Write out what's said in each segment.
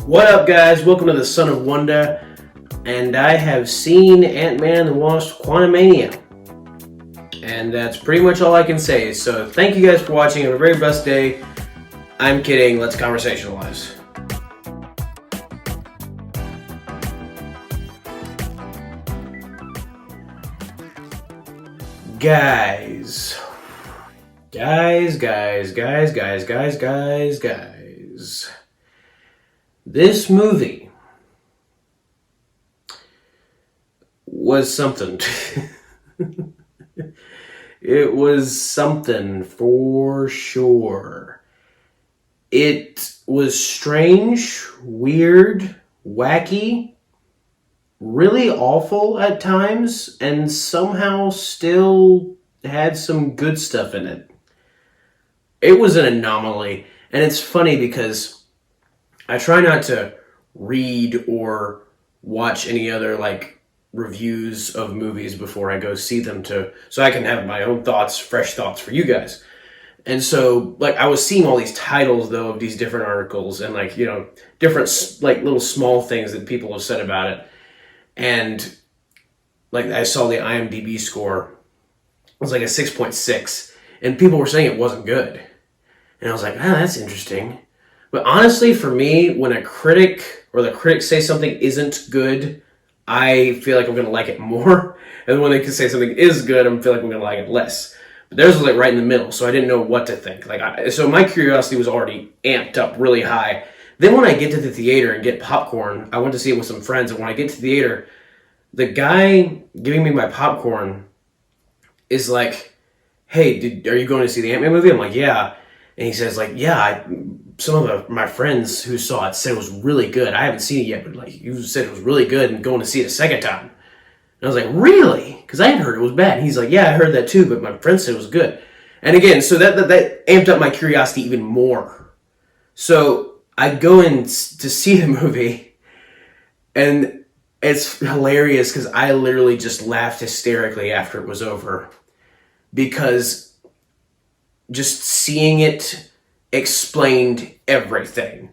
What up, guys? Welcome to the Son of Wonder, and I have seen Ant-Man and the Wasp: Quantumania, and that's pretty much all I can say. So thank you guys for watching. Have a very blessed day. I'm kidding. Let's conversationalize. Guys. This movie was something. It was something for sure. It was strange, weird, wacky, really awful at times, and somehow still had some good stuff in it. It was an anomaly, and it's funny because I try not to read or watch any other reviews of movies before I go see them so I can have my own thoughts, fresh thoughts for you guys. And so I was seeing all these titles though of these different articles and different little small things that people have said about it. And I saw the IMDb score. It was a 6.6 and people were saying it wasn't good. And I was like, that's interesting. But honestly, for me, when a critic or the critics say something isn't good, I feel like I'm going to like it more. And when they can say something is good, I feel like I'm going to like it less. But theirs was right in the middle, so I didn't know what to think. So my curiosity was already amped up really high. Then when I get to the theater and get popcorn, I went to see it with some friends, and when I get to the theater, the guy giving me my popcorn is like, hey, are you going to see the Ant-Man movie? I'm like, yeah. And he says, some of my friends who saw it said it was really good. I haven't seen it yet, but you said it was really good and going to see it a second time. And I was like, really? Because I had heard it was bad. And he's like, yeah, I heard that too, but my friend said it was good. And again, so that amped up my curiosity even more. So I go in to see the movie, and it's hilarious because I literally just laughed hysterically after it was over. Because just seeing it explained everything.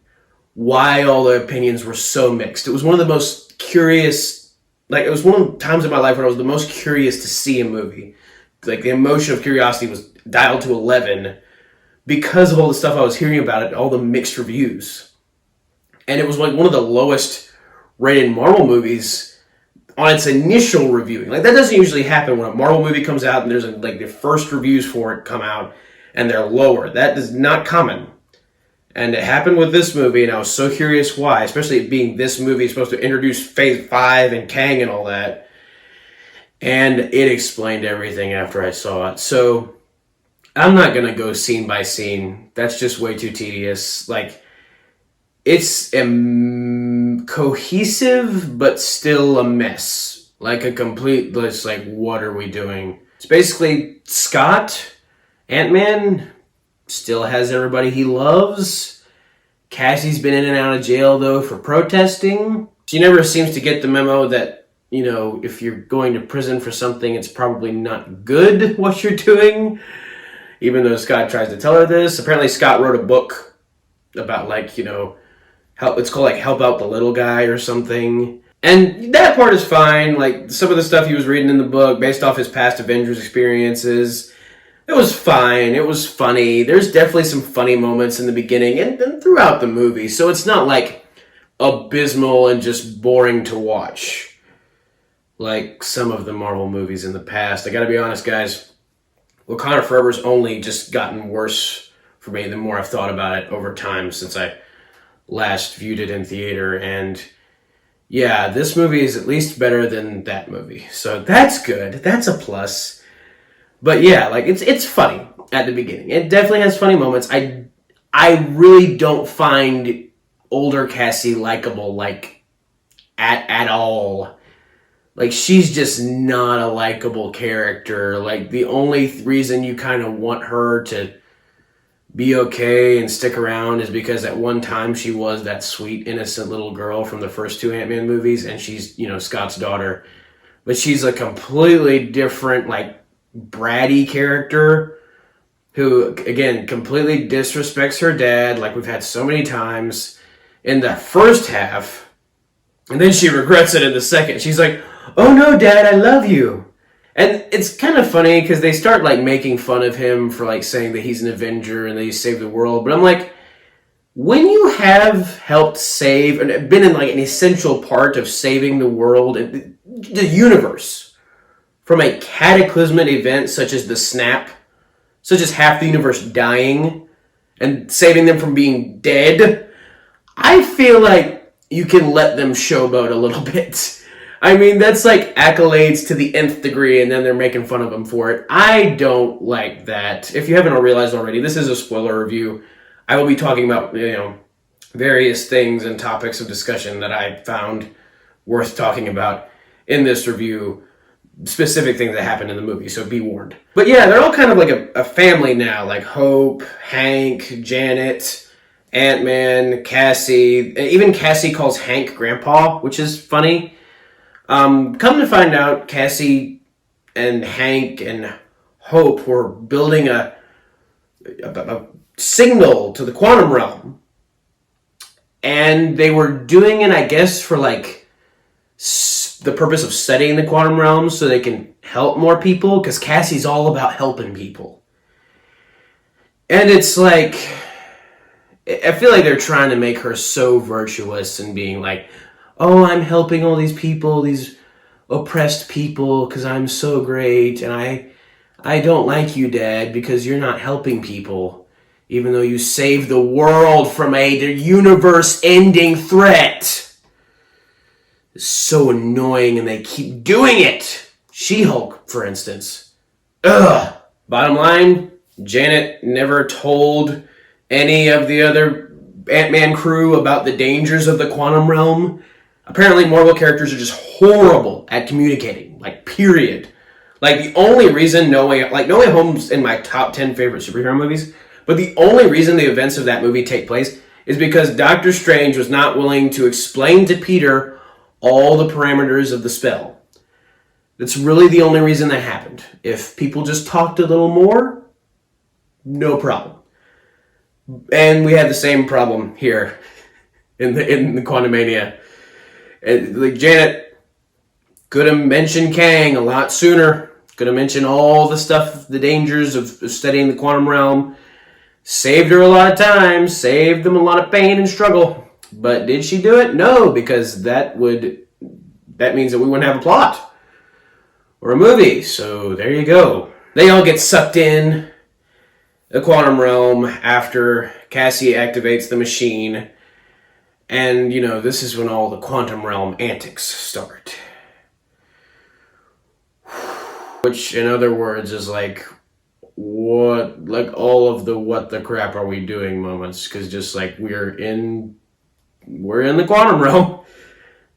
Why all the opinions were so mixed. It was one of the most curious, it was one of the times in my life where I was the most curious to see a movie. The emotion of curiosity was dialed to 11 because of all the stuff I was hearing about it, all the mixed reviews. And it was one of the lowest rated Marvel movies on its initial reviewing. That doesn't usually happen when a Marvel movie comes out and there's the first reviews for it come out and they're lower. That is not common. And it happened with this movie, and I was so curious why, especially it being this movie supposed to introduce Phase 5 and Kang and all that. And it explained everything after I saw it. So I'm not going to go scene by scene. That's just way too tedious. It's cohesive, but still a mess. A complete, what are we doing? It's basically Scott, Ant-Man, still has everybody he loves. Cassie's been in and out of jail, though, for protesting. She never seems to get the memo that, if you're going to prison for something, it's probably not good what you're doing. Even though Scott tries to tell her this. Apparently, Scott wrote a book about, help. It's called, Help Out the Little Guy or something. And that part is fine. Some of the stuff he was reading in the book, based off his past Avengers experiences, it was fine. It was funny. There's definitely some funny moments in the beginning and throughout the movie. So it's not abysmal and just boring to watch like some of the Marvel movies in the past. I gotta be honest, guys. Wakanda Forever's only just gotten worse for me the more I've thought about it over time since I last viewed it in theater. And yeah, this movie is at least better than that movie. So that's good. That's a plus. But yeah, it's funny at the beginning. It definitely has funny moments. I really don't find older Cassie likable at all. She's just not a likable character. The only reason you kind of want her to be okay and stick around is because at one time she was that sweet, innocent little girl from the first two Ant-Man movies, and she's, Scott's daughter. But she's a completely different, bratty character who, again, completely disrespects her dad, like we've had so many times. in the first half, and then she regrets it in the second. She's like, "Oh no, Dad, I love you." And it's kind of funny because they start like making fun of him for like saying that he's an Avenger and that he saved the world. But I'm like, when you have helped save and been in like an essential part of saving the world and the universe from a cataclysmic event such as the snap, such as half the universe dying and saving them from being dead, I feel like you can let them showboat a little bit. I mean, that's like accolades to the nth degree, and then they're making fun of them for it. I don't like that. If you haven't realized already, this is a spoiler review. I will be talking about, various things and topics of discussion that I found worth talking about in this review, specific things that happened in the movie, so be warned. But yeah, they're all kind of like a family now, like Hope, Hank, Janet, Ant-Man, Cassie. Even Cassie calls Hank Grandpa, which is funny. Come to find out, Cassie and Hank and Hope were building a signal to the quantum realm. And they were doing it, I guess, for like the purpose of studying the quantum realm so they can help more people, because Cassie's all about helping people. And it's like, I feel like they're trying to make her so virtuous and being like, "Oh, I'm helping all these people, these oppressed people, because I'm so great, and I don't like you, Dad, because you're not helping people, even though you saved the world from a universe-ending threat." It's so annoying, and they keep doing it. She-Hulk, for instance. Ugh. Bottom line, Janet never told any of the other Ant-Man crew about the dangers of the quantum realm. Apparently, Marvel characters are just horrible at communicating. Like, period. Like, the only reason No Way Home's in my top 10 favorite superhero movies, but the only reason the events of that movie take place is because Doctor Strange was not willing to explain to Peter all the parameters of the spell. That's really the only reason that happened. If people just talked a little more, no problem. And we had the same problem here in the Quantumania. Like, Janet could have mentioned Kang a lot sooner. Could have mentioned all the stuff, the dangers of studying the quantum realm. Saved her a lot of time. Saved them a lot of pain and struggle. But did she do it? No, because that means that we wouldn't have a plot or a movie. So there you go. They all get sucked in the quantum realm after Cassie activates the machine. And, this is when all the quantum realm antics start. Which, in other words, is like, what, like all of the what the crap are we doing moments. Because just like we're in the quantum realm.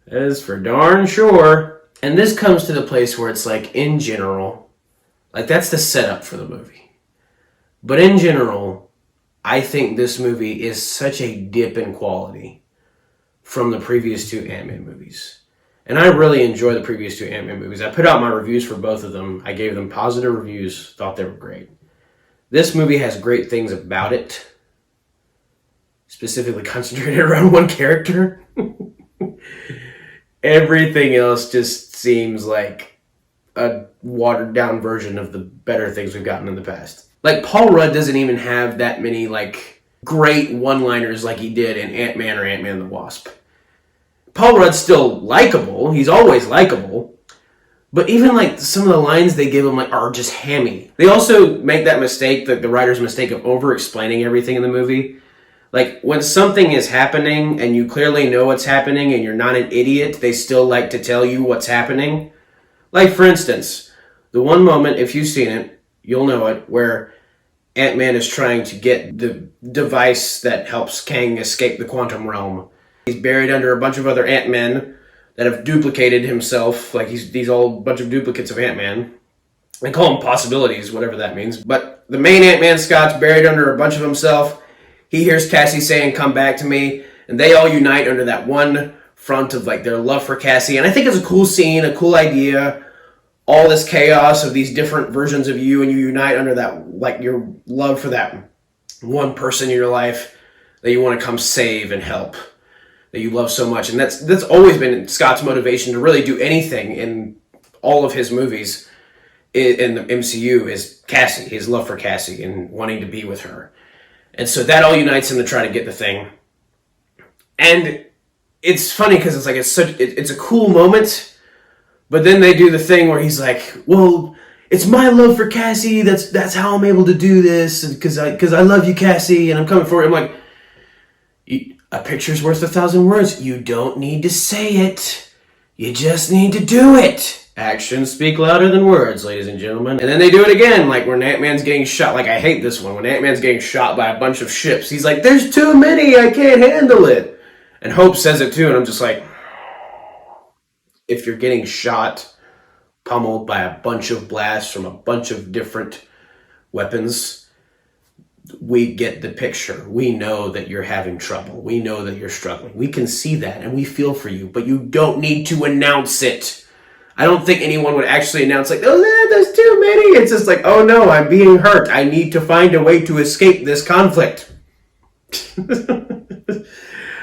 That is for darn sure. And this comes to the place where it's like, in general, like that's the setup for the movie. But in general, I think this movie is such a dip in quality from the previous two Ant-Man movies. And I really enjoy the previous two Ant-Man movies. I put out my reviews for both of them. I gave them positive reviews, thought they were great. This movie has great things about it, specifically concentrated around one character. Everything else just seems like a watered down version of the better things we've gotten in the past. Like, Paul Rudd doesn't even have that many, like, great one-liners like he did in Ant-Man or Ant-Man and the Wasp. Paul Rudd's still likable. He's always likable. But even, like, some of the lines they give him, like, are just hammy. They also make that mistake, the writer's mistake of over-explaining everything in the movie. Like, when something is happening and you clearly know what's happening and you're not an idiot, they still like to tell you what's happening. Like, for instance, the one moment, if you've seen it, you'll know it, where Ant-Man is trying to get the device that helps Kang escape the quantum realm. He's buried under a bunch of other Ant-Men that have duplicated himself. Like, these all bunch of duplicates of Ant-Man. They call them possibilities, whatever that means. But the main Ant-Man, Scott's buried under a bunch of himself. He hears Cassie saying, "Come back to me," and they all unite under that one front of like their love for Cassie. And I think it's a cool scene, a cool idea. All this chaos of these different versions of you, and you unite under that, like, your love for that one person in your life that you want to come save and help. that you love so much. And that's always been Scott's motivation to really do anything in all of his movies in the MCU is Cassie, his love for Cassie and wanting to be with her. And so that all unites him to try to get the thing. And it's funny because it's like it's a cool moment, but then they do the thing where he's like, well, it's my love for Cassie, that's how I'm able to do this, because I love you, Cassie, and I'm coming for you. I'm like, a picture's worth 1,000 words. You don't need to say it. You just need to do it. Actions speak louder than words, ladies and gentlemen. And then they do it again, like when Ant-Man's getting shot. Like, I hate this one. When Ant-Man's getting shot by a bunch of ships, he's like, there's too many, I can't handle it. And Hope says it too, and I'm just like, if you're getting shot, pummeled by a bunch of blasts from a bunch of different weapons, we get the picture. We know that you're having trouble. We know that you're struggling. We can see that, and we feel for you, but you don't need to announce it. I don't think anyone would actually announce, like, oh, there's too many. It's just like, oh no, I'm being hurt. I need to find a way to escape this conflict.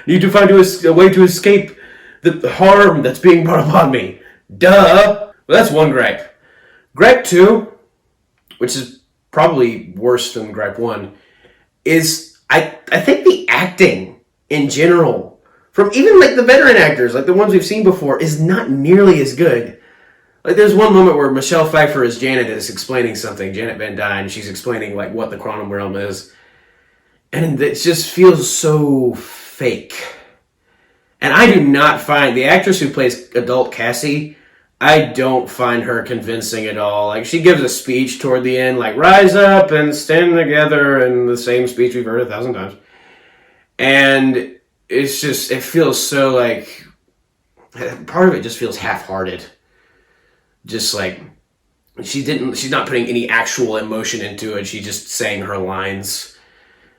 Need to find a way to escape the harm that's being brought upon me. Duh. Well, that's one gripe. Gripe 2, which is probably worse than gripe 1, is I think the acting in general, from even like the veteran actors, like the ones we've seen before, is not nearly as good. Like there's one moment where Michelle Pfeiffer as Janet is explaining something, Janet Van Dyne, she's explaining like what the quantum realm is. And it just feels so fake. And I do not find, the actress who plays adult Cassie, I don't find her convincing at all. Like she gives a speech toward the end, like rise up and stand together, and the same speech we've heard 1,000 times. And it's just, it feels so like, part of it just feels half-hearted. Just like, she's not putting any actual emotion into it. She's just saying her lines.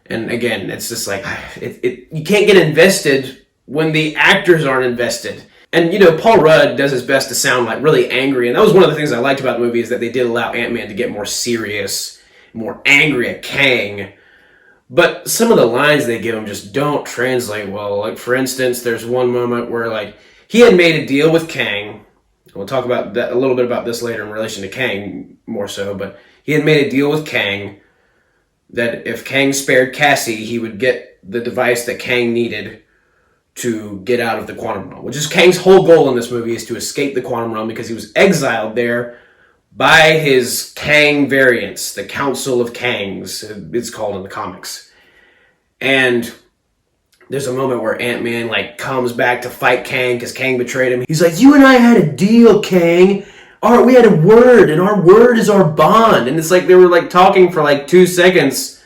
And again, it's just like, you can't get invested when the actors aren't invested. And, you know, Paul Rudd does his best to sound like really angry. And that was one of the things I liked about the movie, is that they did allow Ant-Man to get more serious, more angry at Kang. But some of the lines they give him just don't translate well. Like, for instance, there's one moment where, like, he had made a deal with Kang. We'll talk about that a little bit about this later in relation to Kang more so. But he had made a deal with Kang that if Kang spared Cassie, he would get the device that Kang needed to get out of the quantum realm, which is Kang's whole goal in this movie, is to escape the quantum realm because he was exiled there by his Kang variants, the Council of Kangs, it's called in the comics. And there's a moment where Ant-Man like comes back to fight Kang because Kang betrayed him. He's like, you and I had a deal, Kang. We had a word, and our word is our bond. And it's like they were like talking for like 2 seconds,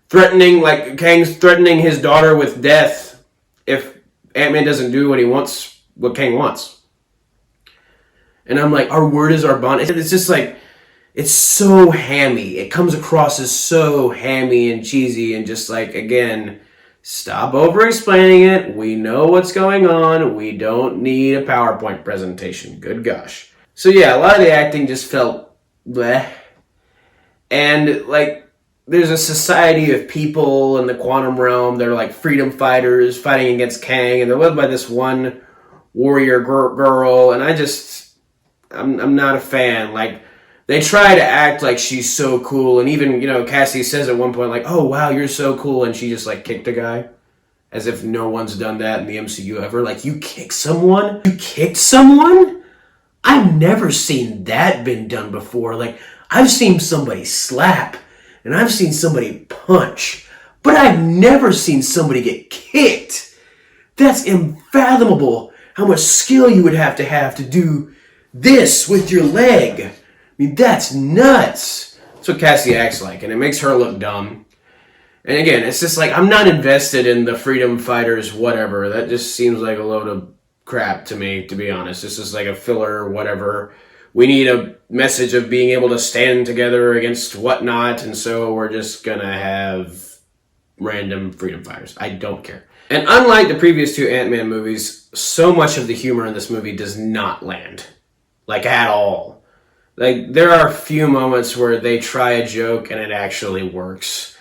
threatening, like Kang's threatening his daughter with death if Ant-Man doesn't do what he wants, what Kang wants. And I'm like, our word is our bond. It's just like, it's so hammy. It comes across as so hammy and cheesy and just like, again, stop over-explaining it. We know what's going on. We don't need a PowerPoint presentation. Good gosh. So yeah, a lot of the acting just felt bleh. And like, there's a society of people in the quantum realm. They're like freedom fighters fighting against Kang, and they're led by this one warrior girl. And I'm not a fan. Like, they try to act like she's so cool, and even, you know, Cassie says at one point, like, oh wow, you're so cool, and she just like kicked a guy, as if no one's done that in the MCU ever. Like, you kick someone? You kicked someone? I've never seen that been done before. Like, I've seen somebody slap, and I've seen somebody punch, but I've never seen somebody get kicked. That's unfathomable how much skill you would have to do this with your leg. I mean, that's nuts. That's what Cassie acts like, and it makes her look dumb. And again, it's just like, I'm not invested in the freedom fighters, whatever. That just seems like a load of crap to me, to be honest. It's just like a filler, whatever. We need a message of being able to stand together against whatnot, and so we're just gonna have random freedom fighters. I don't care. And unlike the previous 2 Ant-Man movies, so much of the humor in this movie does not land. Like, at all. Like, there are a few moments where they try a joke and it actually works.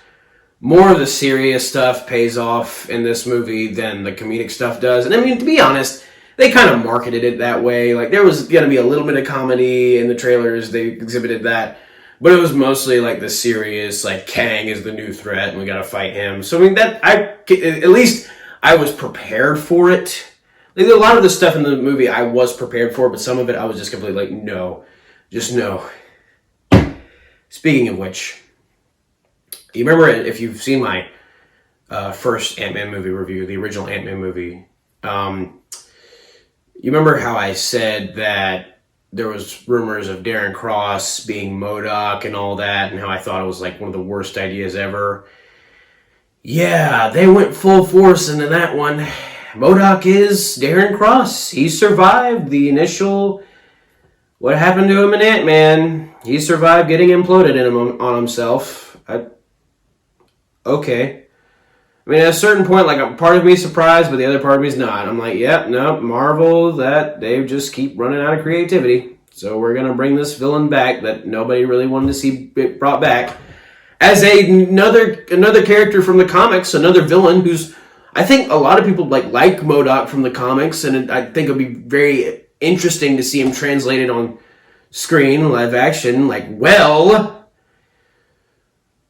more of the serious stuff pays off in this movie than the comedic stuff does. And I mean, to be honest, they kind of marketed it that way. Like, there was going to be a little bit of comedy in the trailers. They exhibited that. But it was mostly like the serious, like, Kang is the new threat and we got to fight him. So, I mean, at least I was prepared for it. Like, a lot of the stuff in the movie I was prepared for, but some of it I was just completely like, no. Just no. Speaking of which, you remember, if you've seen my first Ant-Man movie review, the original Ant-Man movie, you remember how I said that there was rumors of Darren Cross being MODOK and all that, and how I thought it was like one of the worst ideas ever? Yeah, they went full force into that one. MODOK is Darren Cross. He survived the initial... What happened to him in Ant-Man? He survived getting imploded on himself. Okay. I mean, at a certain point, like, a part of me is surprised, but the other part of me is not. I'm like, yep, no, Marvel, they just keep running out of creativity. So we're going to bring this villain back that nobody really wanted to see brought back as another character from the comics, another villain who's, I think a lot of people like MODOK from the comics, and I think it'd be very interesting to see him translated on screen, live action, like, well.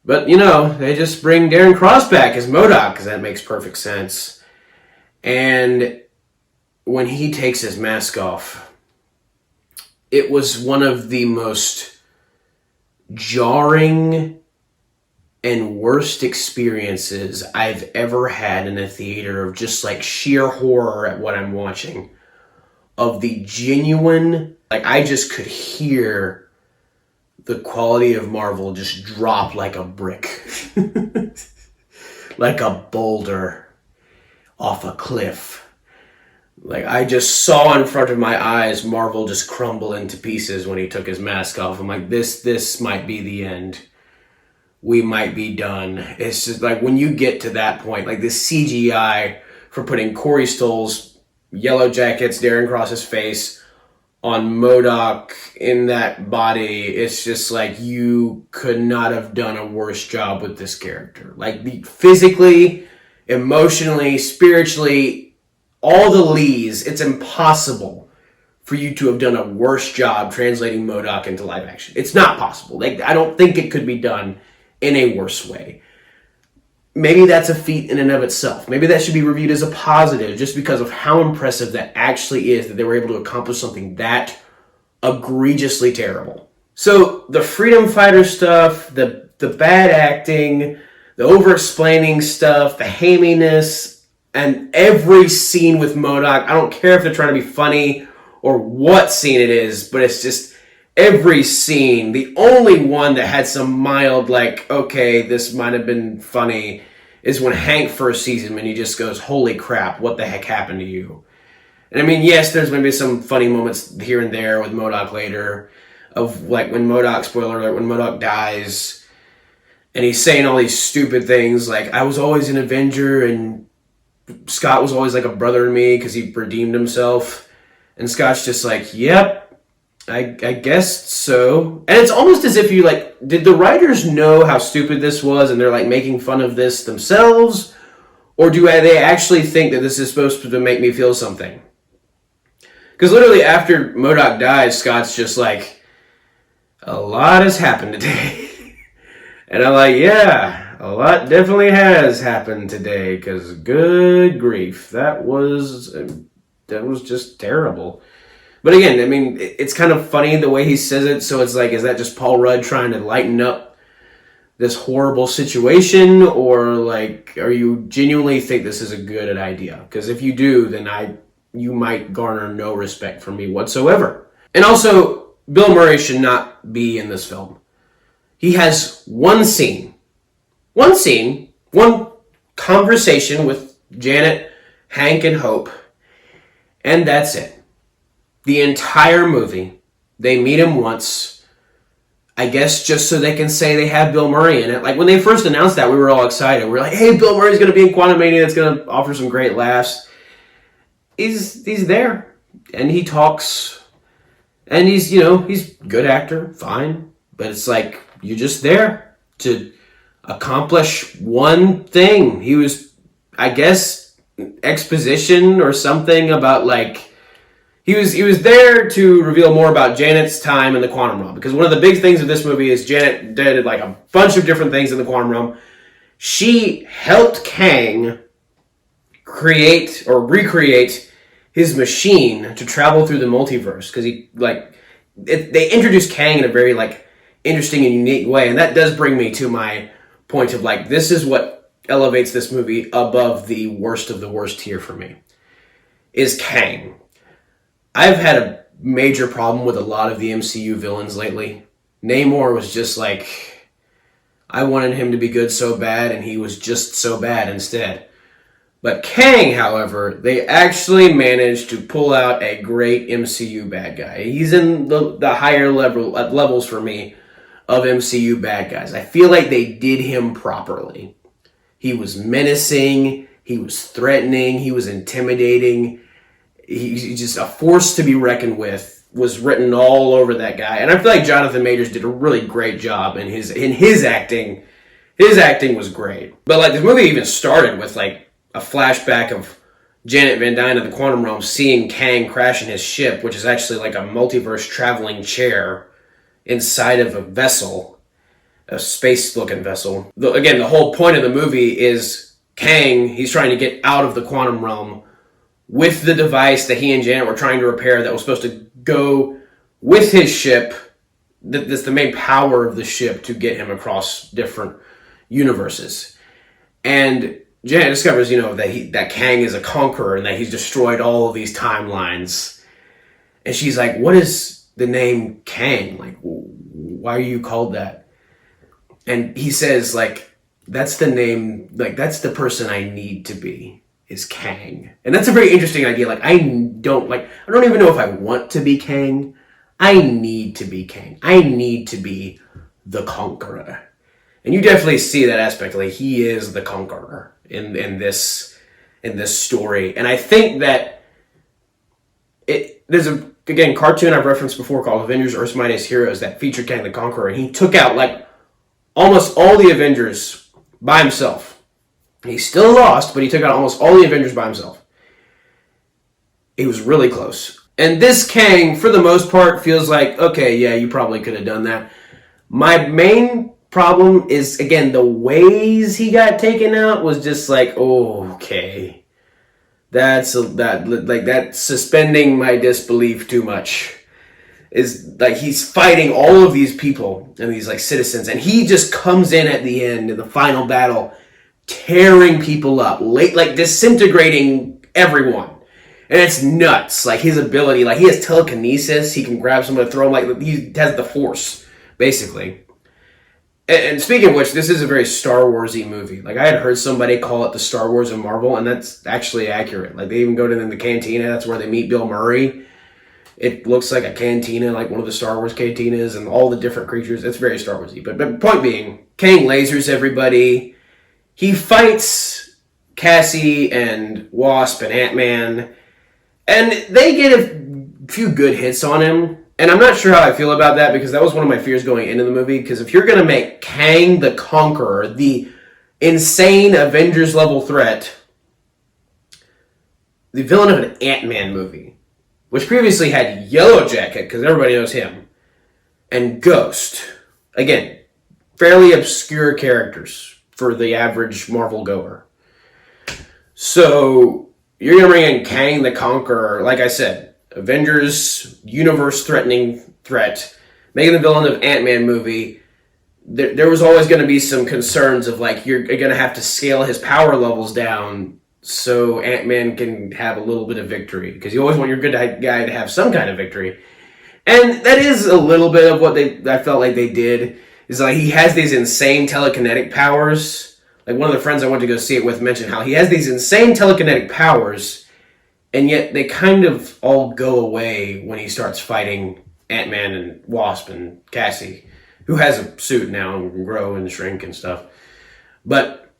But, they just bring Darren Cross back as MODOK, because that makes perfect sense. And when he takes his mask off, it was one of the most jarring and worst experiences I've ever had in a theater, of just like sheer horror at what I'm watching. Of the genuine, like, I just could hear the quality of Marvel just drop like a brick. Like a boulder off a cliff. Like, I just saw in front of my eyes Marvel just crumble into pieces when he took his mask off. I'm like, this might be the end. We might be done. It's just like, when you get to that point, like the CGI for putting Corey Stoll's Yellow Jackets, Darren Cross's face on MODOK in that body, it's just like, you could not have done a worse job with this character. Like, physically, emotionally, spiritually, all the lees, it's impossible for you to have done a worse job translating MODOK into live action. It's not possible. Like, I don't think it could be done in a worse way. Maybe that's a feat in and of itself. Maybe that should be reviewed as a positive, just because of how impressive that actually is, that they were able to accomplish something that egregiously terrible. So the freedom fighter stuff, the bad acting, the over-explaining stuff, the haminess, and every scene with MODOK, I don't care if they're trying to be funny or what scene it is, but it's just every scene. The only one that had some mild, like, okay, this might have been funny, is when Hank first sees him and he just goes, holy crap, what the heck happened to you? And I mean, yes, there's maybe some funny moments here and there with MODOK later, of like when MODOK, spoiler alert, when MODOK dies, and he's saying all these stupid things like, I was always an Avenger, and Scott was always like a brother to me because he redeemed himself. And Scott's just like, yep, I guess so. And it's almost as if you, like, did the writers know how stupid this was and they're like making fun of this themselves? Or do they actually think that this is supposed to make me feel something? Because literally after MODOK dies, Scott's just like, a lot has happened today. And I'm like, yeah, a lot definitely has happened today, because good grief, that was just terrible. But again, I mean, it's kind of funny the way he says it, so it's like, is that just Paul Rudd trying to lighten up this horrible situation, or like, are you genuinely think this is a good idea? Because if you do, then you might garner no respect from me whatsoever. And also, Bill Murray should not be in this film. He has one scene, one conversation with Janet, Hank, and Hope, and that's it. The entire movie, they meet him once, I guess just so they can say they have Bill Murray in it. Like, when they first announced that, we were all excited. We were like, hey, Bill Murray's going to be in Quantumania. That's going to offer some great laughs. He's there, and he talks, and he's good actor, fine. But it's like, you're just there to accomplish one thing. He was, I guess, exposition or something about like he was there to reveal more about Janet's time in the quantum realm, because one of the big things of this movie is Janet did like a bunch of different things in the quantum realm. She helped Kang create or recreate his machine to travel through the multiverse, because they introduced Kang in a very like interesting and unique way, and that does bring me to my point of like, this is what elevates this movie above the worst of the worst tier for me, is Kang. I've had a major problem with a lot of the MCU villains lately. Namor was just like, I wanted him to be good so bad, and he was just so bad instead. But Kang, however, they actually managed to pull out a great MCU bad guy. He's in the higher levels for me of MCU bad guys. I feel like they did him properly. He was menacing, he was threatening, he was intimidating. He's just a force to be reckoned with, was written all over that guy. And I feel like Jonathan Majors did a really great job in his acting. His acting was great. But like, the movie even started with like a flashback of Janet Van Dyne of the Quantum Realm seeing Kang crash in his ship, which is actually like a multiverse traveling chair inside of a vessel, a space-looking vessel. Again, the whole point of the movie is Kang, he's trying to get out of the quantum realm with the device that he and Janet were trying to repair that was supposed to go with his ship. That's the main power of the ship to get him across different universes. And Janet discovers, that Kang is a conqueror and that he's destroyed all of these timelines. And she's like, what is the name Kang? Like, why are you called that? And he says, like, that's the name, like, that's the person I need to be, is Kang. And that's a very interesting idea. Like, I don't even know if I want to be Kang. I need to be Kang. I need to be the conqueror. And you definitely see that aspect. Like, he is the conqueror in this story. And I think that there's a, again, cartoon I've referenced before called Avengers Earth's Mightiest Heroes that featured Kang the Conqueror. And he took out like almost all the Avengers by himself. He still lost, but he took out almost all the Avengers by himself. He was really close. And this Kang, for the most part, feels like, okay, yeah, you probably could have done that. My main problem is, again, the ways he got taken out was just like, oh, okay. That's suspending my disbelief too much. Is like, he's fighting all of these people and these like citizens, and he just comes in at the end in the final battle, tearing people up, like disintegrating everyone. And it's nuts. Like, his ability, like, he has telekinesis. He can grab someone and throw him, like, he has the Force, basically. And speaking of which, this is a very Star Wars-y movie. Like, I had heard somebody call it the Star Wars of Marvel, and that's actually accurate. Like, they even go to the cantina. That's where they meet Bill Murray. It looks like a cantina, like one of the Star Wars cantinas, and all the different creatures. It's very Star Wars-y. But point being, Kang lasers everybody. He fights Cassie and Wasp and Ant-Man, and they get a few good hits on him. And I'm not sure how I feel about that, because that was one of my fears going into the movie. Because if you're going to make Kang the Conqueror the insane Avengers-level threat, the villain of an Ant-Man movie, which previously had Yellow Jacket, because everybody knows him, and Ghost, again, fairly obscure characters for the average Marvel goer. So you're going to bring in Kang the Conqueror, like I said, Avengers, universe-threatening threat, making the villain of Ant-Man movie. There was always going to be some concerns of, like, you're going to have to scale his power levels down so Ant-Man can have a little bit of victory, because you always want your good guy to have some kind of victory. And that is a little bit of what I felt like they did, is like, he has these insane telekinetic powers. Like, one of the friends I went to go see it with mentioned how he has these insane telekinetic powers, and yet they kind of all go away when he starts fighting Ant-Man and Wasp and Cassie, who has a suit now and can grow and shrink and stuff. But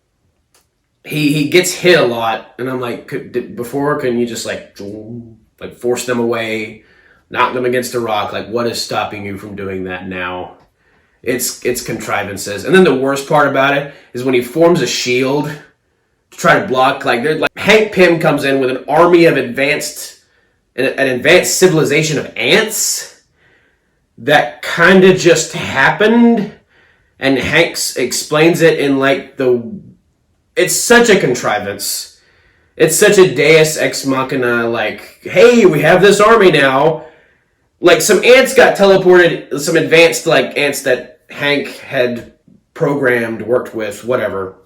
he gets hit a lot, and I'm like, couldn't you just like force them away, knock them against a rock? Like, what is stopping you from doing that now? It's contrivances. And then the worst part about it is when he forms a shield to try to block, like Hank Pym comes in with an army of an advanced civilization of ants that kind of just happened, and Hanks explains it in it's such a contrivance. It's such a deus ex machina, like, hey, we have this army now. Like, some ants got teleported, some advanced, ants that Hank had programmed, worked with, whatever,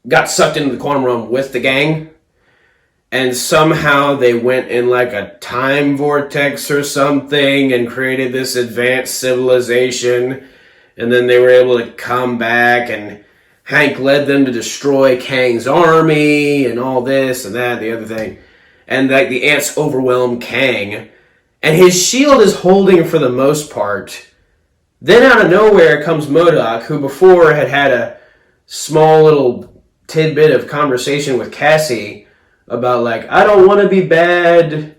got sucked into the quantum realm with the gang, and somehow they went in, a time vortex or something and created this advanced civilization, and then they were able to come back, and Hank led them to destroy Kang's army, and all this, and that, and the other thing, and, the ants overwhelm Kang, and his shield is holding for the most part. Then out of nowhere comes MODOK, who before had a small little tidbit of conversation with Cassie about, I don't want to be bad.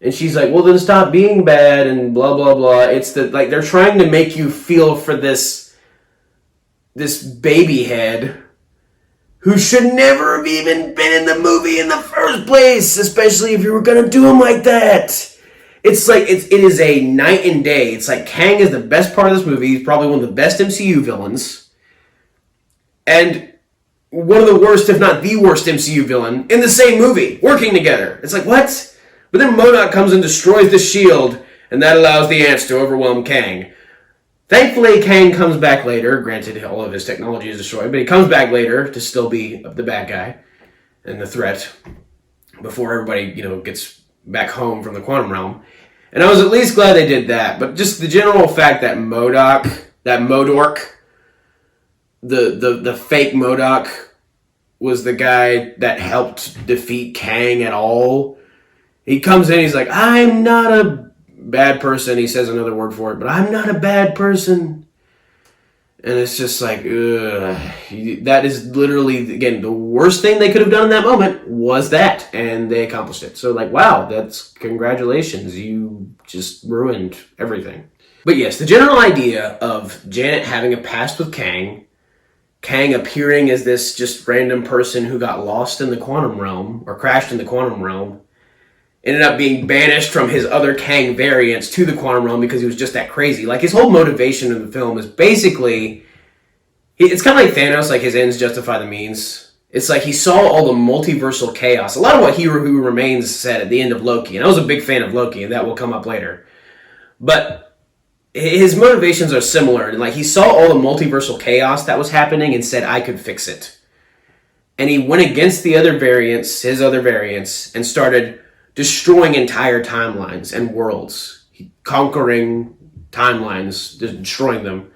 And she's like, well, then stop being bad, and blah, blah, blah. It's they're trying to make you feel for this baby head who should never have even been in the movie in the first place, especially if you were going to do him like that. It's it is a night and day. It's Kang is the best part of this movie. He's probably one of the best MCU villains. And one of the worst, if not the worst MCU villain in the same movie, working together. It's what? But then MODOK comes and destroys the shield, and that allows the ants to overwhelm Kang. Thankfully, Kang comes back later. Granted, all of his technology is destroyed, but he comes back later to still be the bad guy and the threat before everybody, gets back home from the quantum realm. And I was at least glad they did that. But just the general fact that MODOK, the fake MODOK, was the guy that helped defeat Kang at all. He comes in, he's like, I'm not a bad person. He says another word for it, but I'm not a bad person. And it's just ugh. That is literally, again, the worst thing they could have done in that moment was that, and they accomplished it. So, wow, that's congratulations. You just ruined everything. But yes, the general idea of Janet having a past with Kang appearing as this just random person who got lost in the quantum realm, or crashed in the quantum realm, ended up being banished from his other Kang variants to the quantum realm because he was just that crazy. His whole motivation in the film is basically, it's kind of like Thanos, his ends justify the means. It's he saw all the multiversal chaos. A lot of what He Who Remains said at the end of Loki, and I was a big fan of Loki, and that will come up later. But his motivations are similar, and he saw all the multiversal chaos that was happening and said, I could fix it. And he went against his other variants, and started destroying entire timelines and worlds, conquering timelines, destroying them.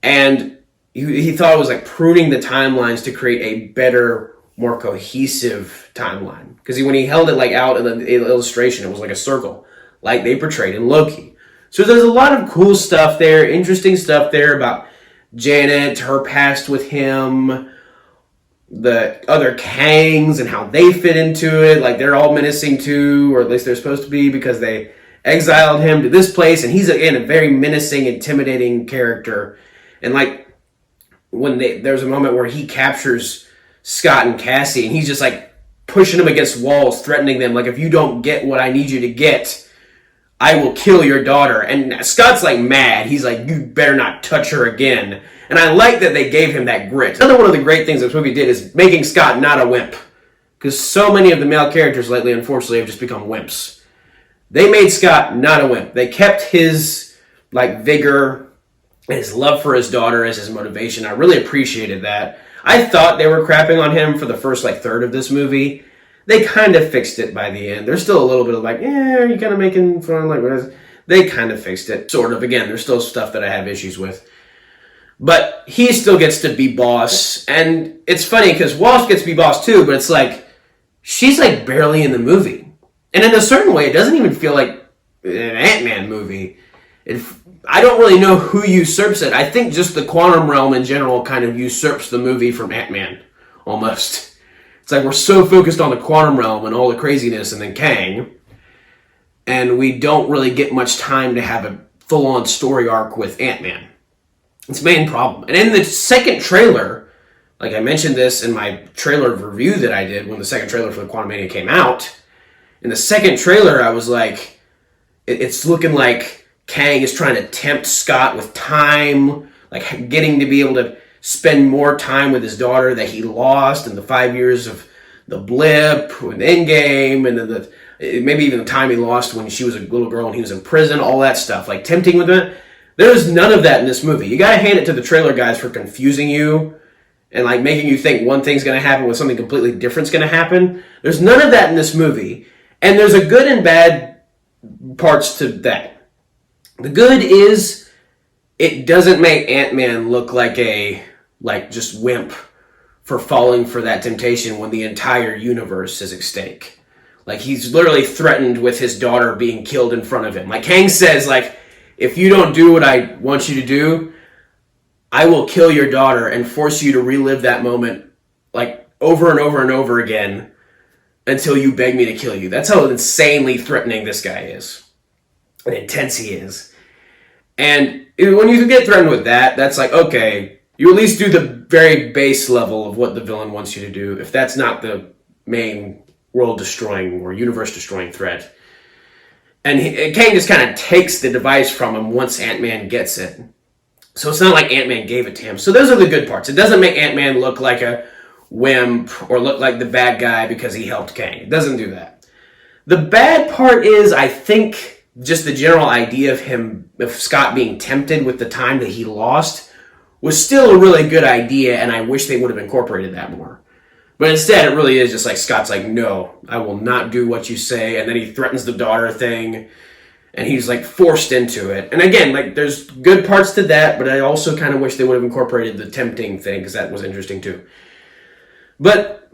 And he thought it was pruning the timelines to create a better, more cohesive timeline. Because when he held it out in the illustration, it was like a circle, like they portrayed in Loki. So there's a lot of cool stuff there, interesting stuff there about Janet, her past with him, the other Kangs and how they fit into it. They're all menacing too, or at least they're supposed to be, because they exiled him to this place, and he's again a very menacing, intimidating character. And when there's a moment where he captures Scott and Cassie, and he's just pushing them against walls, threatening them, if you don't get what I need you to get, I will kill your daughter. And Scott's mad. He's you better not touch her again. And I like that they gave him that grit. Another one of the great things this movie did is making Scott not a wimp. Because so many of the male characters lately, unfortunately, have just become wimps. They made Scott not a wimp. They kept his vigor and his love for his daughter as his motivation. I really appreciated that. I thought they were crapping on him for the first third of this movie. They kind of fixed it by the end. There's still a little bit of are you kind of making fun? They kind of fixed it, sort of. Again, there's still stuff that I have issues with. But he still gets to be boss. And it's funny because Wasp gets to be boss too, but it's she's barely in the movie. And in a certain way, it doesn't even feel like an Ant-Man movie. I don't really know who usurps it. I think just the quantum realm in general kind of usurps the movie from Ant-Man, almost. It's we're so focused on the quantum realm and all the craziness and then Kang, and we don't really get much time to have a full-on story arc with Ant-Man. It's the main problem. And in the second trailer, like I mentioned this in my trailer review that I did when the second trailer for the Quantumania came out, in the second trailer I was like, it's looking like Kang is trying to tempt Scott with time, like getting to be able to spend more time with his daughter that he lost in the 5 years of the blip, with Endgame, and then maybe even the time he lost when she was a little girl and he was in prison, all that stuff, like tempting with it. There's none of that in this movie. You gotta hand it to the trailer guys for confusing you and like making you think one thing's gonna happen when something completely different's gonna happen. There's none of that in this movie. And there's a good and bad parts to that. The good is it doesn't make Ant-Man look like just wimp for falling for that temptation when the entire universe is at stake. Like, he's literally threatened with his daughter being killed in front of him. Like, Kang says, like, if you don't do what I want you to do, I will kill your daughter and force you to relive that moment, like, over and over and over again until you beg me to kill you. That's how insanely threatening this guy is. And intense he is. And when you get threatened with that, that's like, okay, you at least do the very base level of what the villain wants you to do, if that's not the main world-destroying or universe-destroying threat. And Kang just kind of takes the device from him once Ant-Man gets it. So it's not like Ant-Man gave it to him. So those are the good parts. It doesn't make Ant-Man look like a wimp or look like the bad guy because he helped Kang. It doesn't do that. The bad part is, I think, just the general idea of Scott being tempted with the time that he lost was still a really good idea, and I wish they would have incorporated that more. But instead, it really is just like Scott's like, no, I will not do what you say, and then he threatens the daughter thing, and he's like forced into it. And again, like there's good parts to that, but I also kind of wish they would have incorporated the tempting thing, because that was interesting too. But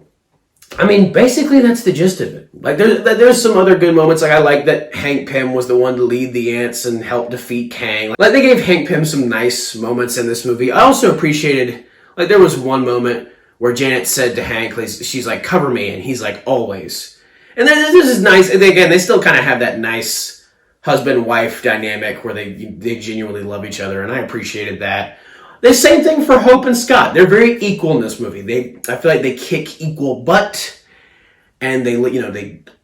I mean, basically that's the gist of it. Like there's some other good moments. Like I like that Hank Pym was the one to lead the ants and help defeat Kang. Like they gave Hank Pym some nice moments in this movie. I also appreciated, like there was one moment where Janet said to Hank, she's like, cover me, and he's like, always. And then this is nice. And again, they still kind of have that nice husband-wife dynamic where they genuinely love each other, and I appreciated that. The same thing for Hope and Scott. They're very equal in this movie. I feel like they kick equal butt, and they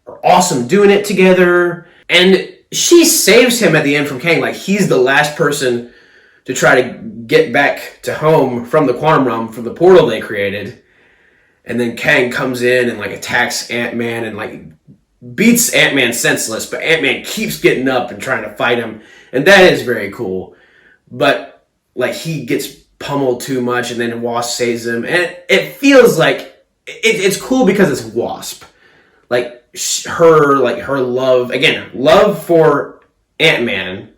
are awesome doing it together. And she saves him at the end from Kang. Like, he's the last person to try to get back to home from the quantum realm, from the portal they created. And then Kang comes in and like attacks Ant-Man and like beats Ant-Man senseless, but Ant-Man keeps getting up and trying to fight him. And that is very cool. But like he gets pummeled too much, and then Wasp saves him. And it feels like it's cool because it's Wasp. Like her love for Ant-Man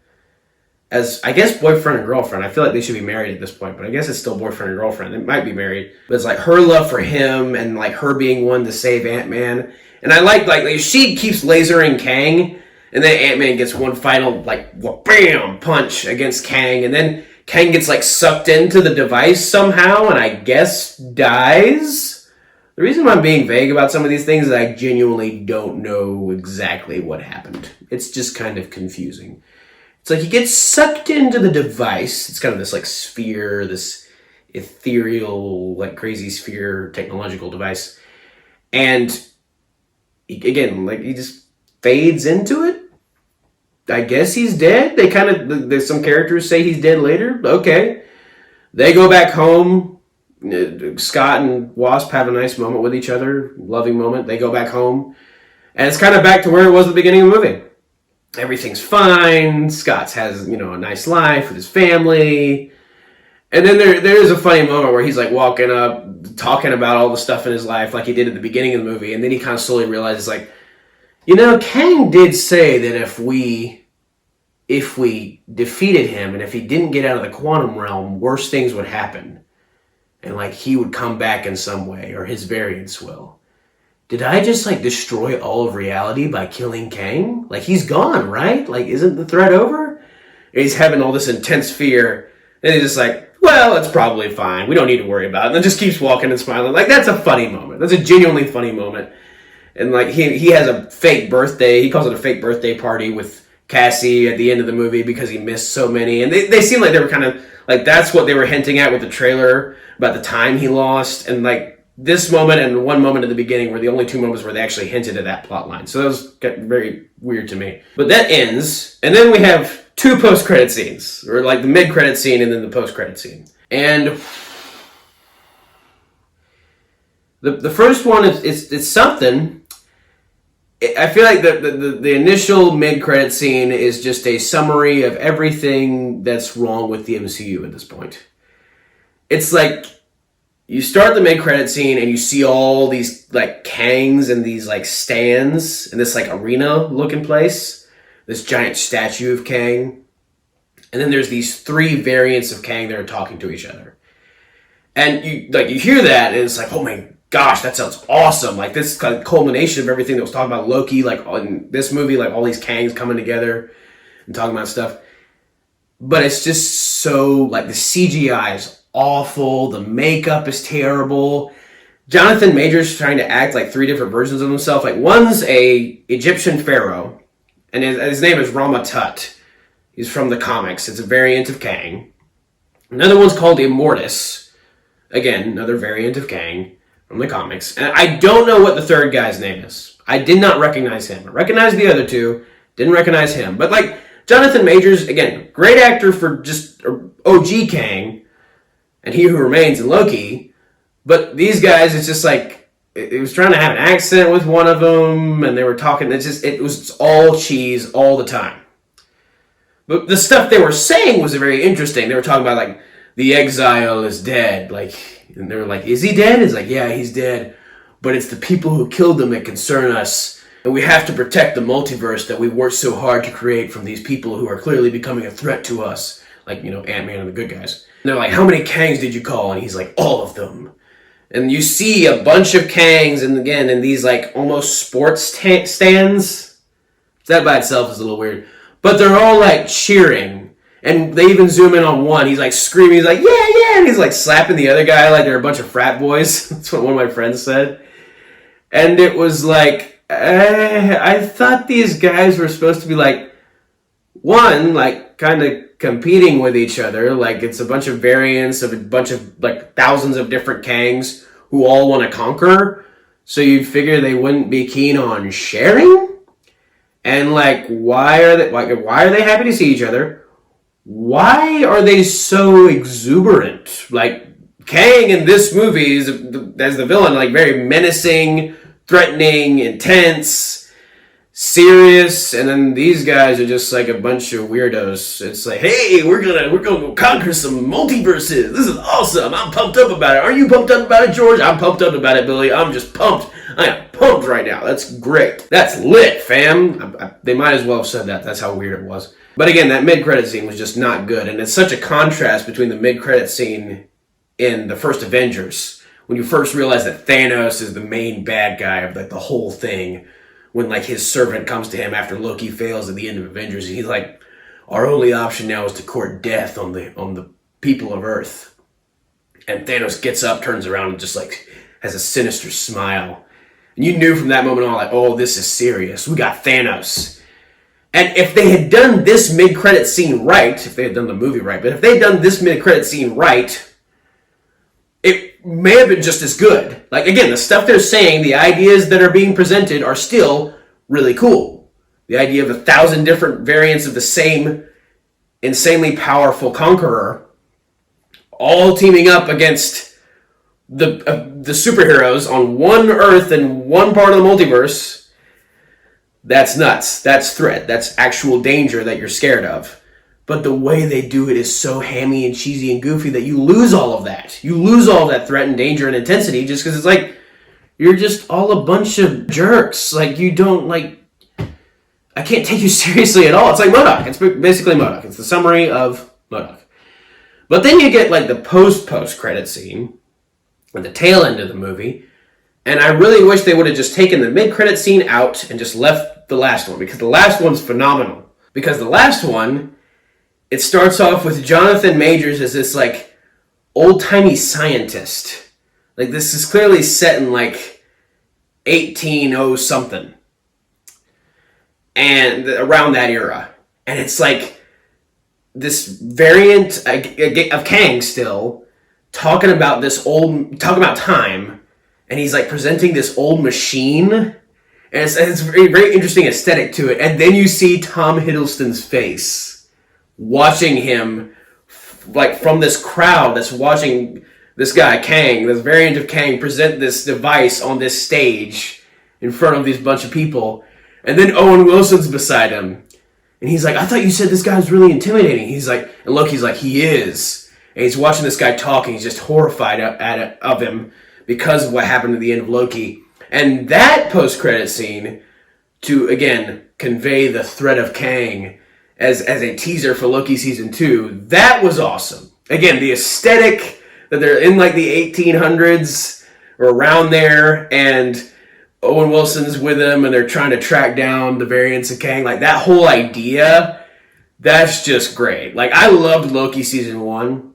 as, I guess, boyfriend and girlfriend. I feel like they should be married at this point, but I guess it's still boyfriend and girlfriend. They might be married. But it's like her love for him and like her being one to save Ant-Man. And I like she keeps lasering Kang, and then Ant-Man gets one final like bam punch against Kang, and then Kang gets like sucked into the device somehow, and I guess dies. The reason why I'm being vague about some of these things is I genuinely don't know exactly what happened. It's just kind of confusing. It's like he gets sucked into the device. It's kind of this like sphere, this ethereal, like crazy sphere technological device. And again, like he just fades into it. I guess he's dead. There's some characters say he's dead later. Okay. They go back home. Scott and Wasp have a nice moment with each other. Loving moment. They go back home. And it's kind of back to where it was at the beginning of the movie. Everything's fine. Scott has, a nice life with his family. And then there is a funny moment where he's like walking up, talking about all the stuff in his life like he did at the beginning of the movie. And then he kind of slowly realizes like, Kang did say that if we defeated him and if he didn't get out of the quantum realm, worse things would happen. And like he would come back in some way, or his variants will. Did I just like destroy all of reality by killing Kang? Like he's gone, right? Like isn't the threat over? And he's having all this intense fear, and he's just like, well, it's probably fine. We don't need to worry about it. And then just keeps walking and smiling. Like that's a funny moment. That's a genuinely funny moment. And like he has a fake birthday. He calls it a fake birthday party with Cassie at the end of the movie because he missed so many. And they seemed like they were kind of like that's what they were hinting at with the trailer about the time he lost. And like this moment and one moment at the beginning were the only two moments where they actually hinted at that plot line. So that was very weird to me. But that ends, and then we have two post-credit scenes, or like the mid-credit scene and then the post-credit scene. And the first one it's something. I feel like the initial mid-credit scene is just a summary of everything that's wrong with the MCU at this point. It's like you start the mid-credit scene and you see all these like Kangs and these like stands in this like arena-looking place. This giant statue of Kang. And then there's these three variants of Kang that are talking to each other. And you hear that and it's like, oh my gosh, that sounds awesome. Like this kind of culmination of everything that was talking about Loki, like in this movie, like all these Kangs coming together and talking about stuff. But it's just so, like the CGI is awful. The makeup is terrible. Jonathan Majors trying to act like three different versions of himself. Like one's a Egyptian pharaoh and his name is Rama Tut. He's from the comics. It's a variant of Kang. Another one's called Immortus. Again, another variant of Kang from the comics. And I don't know what the third guy's name is. I did not recognize him. I recognized the other two. Didn't recognize him. But like, Jonathan Majors, again, great actor for just OG Kang. And He Who Remains in Loki. But these guys, it's just like, it was trying to have an accent with one of them. And they were talking, it was all cheese all the time. But the stuff they were saying was very interesting. They were talking about like, the exile is dead. Like, and they were like, is he dead? It's like, yeah, he's dead. But it's the people who killed him that concern us. And we have to protect the multiverse that we worked so hard to create from these people who are clearly becoming a threat to us. Like, Ant-Man and the good guys. And they're like, how many Kangs did you call? And he's like, all of them. And you see a bunch of Kangs, and again, in these like almost sports stands. That by itself is a little weird. But they're all like cheering. And they even zoom in on one. He's like screaming. He's like, yeah, yeah. And he's like slapping the other guy like they're a bunch of frat boys. That's what one of my friends said. And it was like, I thought these guys were supposed to be like, one, like kind of competing with each other. Like it's a bunch of variants of a bunch of like thousands of different Kangs who all want to conquer. So you'd figure they wouldn't be keen on sharing. And like, why are they happy to see each other? Why are they so exuberant? Like, Kang in this movie is, as the villain, like very menacing, threatening, intense, serious, and then these guys are just like a bunch of weirdos. It's like, hey, we're gonna go conquer some multiverses. This is awesome. I'm pumped up about it. Are you pumped up about it, George? I'm pumped up about it, Billy. I'm just pumped. I am pumped right now. That's great. That's lit, fam. They might as well have said that. That's how weird it was. But again, that mid-credit scene was just not good. And it's such a contrast between the mid-credit scene in the first Avengers, when you first realize that Thanos is the main bad guy of like the whole thing, when like his servant comes to him after Loki fails at the end of Avengers, and he's like, our only option now is to court death on the people of Earth. And Thanos gets up, turns around, and just like has a sinister smile. And you knew from that moment on, like, oh, this is serious. We got Thanos. And if they had done this mid-credit scene right, if they had done the movie right, but if they had done this mid-credit scene right, it may have been just as good. Like, again, the stuff they're saying, the ideas that are being presented are still really cool. The idea of 1,000 different variants of the same insanely powerful conqueror, all teaming up against the superheroes on one Earth and one part of the multiverse. That's nuts. That's threat. That's actual danger that you're scared of. But the way they do it is so hammy and cheesy and goofy that you lose all of that. You lose all of that threat and danger and intensity just because it's like, you're just all a bunch of jerks. Like, you don't, like, I can't take you seriously at all. It's like MODOK. It's basically MODOK. It's the summary of MODOK. But then you get, like, the post-credit scene at the tail end of the movie. And I really wish they would have just taken the mid-credit scene out and just left the last one, because the last one's phenomenal. Because the last one, it starts off with Jonathan Majors as this, like, old-timey scientist. Like, this is clearly set in, like, 1800-something. And around that era. And it's like this variant of Kang still talking about time, and he's like presenting this old machine, and it's very, very interesting aesthetic to it. And then you see Tom Hiddleston's face watching him, like from this crowd that's watching this guy Kang, this variant of Kang, present this device on this stage in front of these bunch of people, and then Owen Wilson's beside him. And he's like, I thought you said this guy was really intimidating. He's like, and Loki's like, he is. And he's watching this guy talk, and he's just horrified of him because of what happened at the end of Loki. And that post-credit scene, to, again, convey the threat of Kang as a teaser for Loki Season 2, that was awesome. Again, the aesthetic that they're in like the 1800s or around there, and Owen Wilson's with him, and they're trying to track down the variants of Kang. Like, that whole idea, that's just great. Like, I loved Loki Season 1.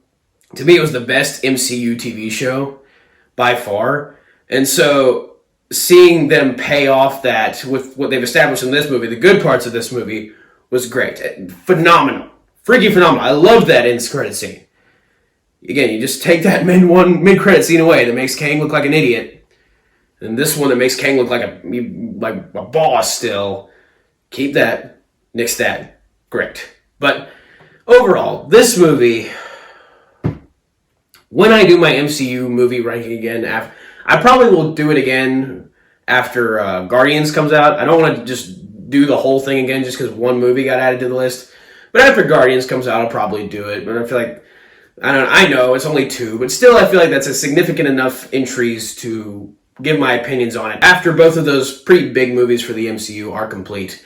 To me, it was the best MCU TV show by far. And so, seeing them pay off that with what they've established in this movie, the good parts of this movie, was great. Phenomenal. Freaking phenomenal. I loved that end-credit scene. Again, you just take that mid-credit scene away that makes Kang look like an idiot, and this one that makes Kang look like a boss still. Keep that. Nix that. Great. But overall, this movie, when I do my MCU movie ranking again, I probably will do it again after Guardians comes out. I don't want to just do the whole thing again just because one movie got added to the list. But after Guardians comes out, I'll probably do it. But I feel like, I know it's only 2, but still I feel like that's a significant enough entries to give my opinions on it after both of those pretty big movies for the MCU are complete.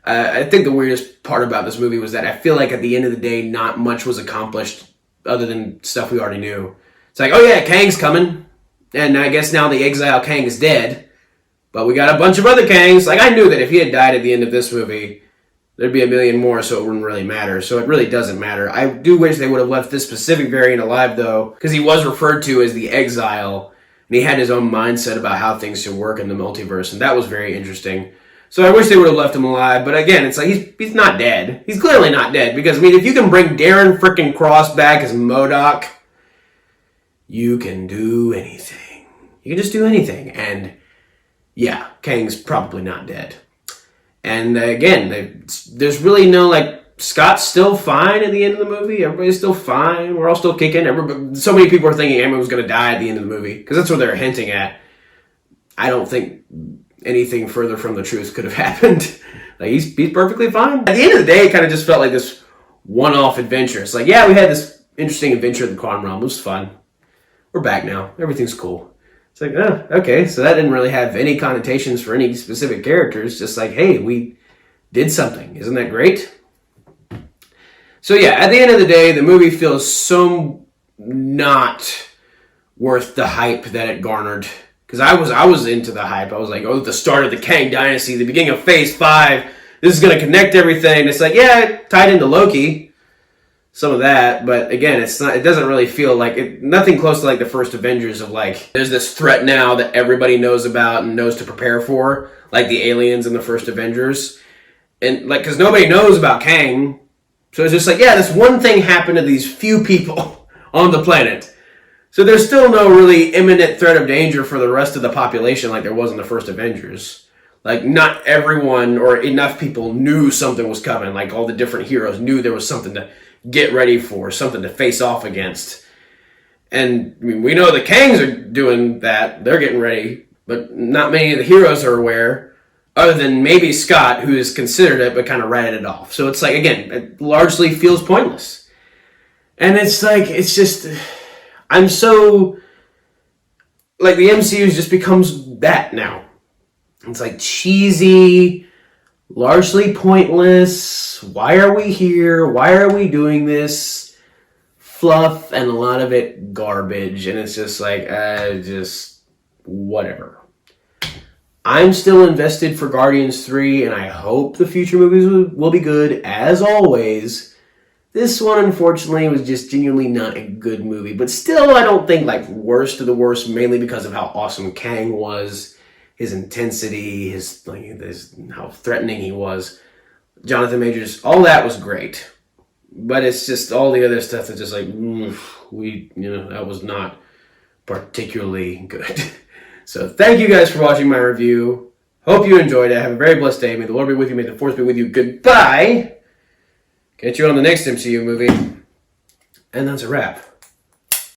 I think the weirdest part about this movie was that I feel like at the end of the day, not much was accomplished other than stuff we already knew. It's like, oh yeah, Kang's coming, and I guess now the exile Kang is dead, but we got a bunch of other Kangs. Like, I knew that if he had died at the end of this movie, there'd be a million more, so it wouldn't really matter. So it really doesn't matter. I do wish they would have left this specific variant alive, though, because he was referred to as the exile, and he had his own mindset about how things should work in the multiverse, and that was very interesting. So I wish they would have left him alive, but again, it's like, he's not dead. He's clearly not dead, because, I mean, if you can bring Darren frickin' Cross back as MODOK, you can do anything. You can just do anything, and yeah, Kang's probably not dead. And again, there's really no, like, Scott's still fine at the end of the movie. Everybody's still fine. We're all still kicking. So many people are thinking Ant-Man was going to die at the end of the movie, because that's what they're hinting at. I don't think anything further from the truth could have happened. Like, he's perfectly fine. At the end of the day, it kind of just felt like this one-off adventure. It's like, yeah, we had this interesting adventure in the quantum realm. It was fun. We're back now. Everything's cool. It's like, oh, okay, so that didn't really have any connotations for any specific characters. Just like, hey, we did something. Isn't that great? So yeah, at the end of the day, the movie feels so not worth the hype that it garnered. Because I was into the hype. I was like, oh, the start of the Kang Dynasty, the beginning of Phase 5. This is going to connect everything. It's like, yeah, it tied into Loki. Some of that, but again, it's not. It doesn't really feel like it. Nothing close to like the first Avengers of like, there's this threat now that everybody knows about and knows to prepare for, like the aliens in the first Avengers, and like because nobody knows about Kang, so it's just like, yeah, this one thing happened to these few people on the planet, so there's still no really imminent threat of danger for the rest of the population like there was in the first Avengers. Like, not everyone or enough people knew something was coming. Like, all the different heroes knew there was something to get ready for, something to face off against. And I mean, we know the Kangs are doing that. They're getting ready. But not many of the heroes are aware, other than maybe Scott, who has considered it but kind of ratted it off. So it's like, again, it largely feels pointless. And it's like, it's just, I'm so, like, the MCU just becomes that now. It's like cheesy, largely pointless. Why are we here? Why are we doing this? Fluff, and a lot of it garbage. And it's just like, just whatever. I'm still invested for Guardians 3, and I hope the future movies will be good, as always. This one, unfortunately, was just genuinely not a good movie. But still, I don't think, like, worst of the worst, mainly because of how awesome Kang was. His intensity, how threatening he was. Jonathan Majors, all that was great. But it's just all the other stuff that's just like, that was not particularly good. So thank you guys for watching my review. Hope you enjoyed it. Have a very blessed day. May the Lord be with you. May the Force be with you. Goodbye. Catch you on the next MCU movie. And that's a wrap.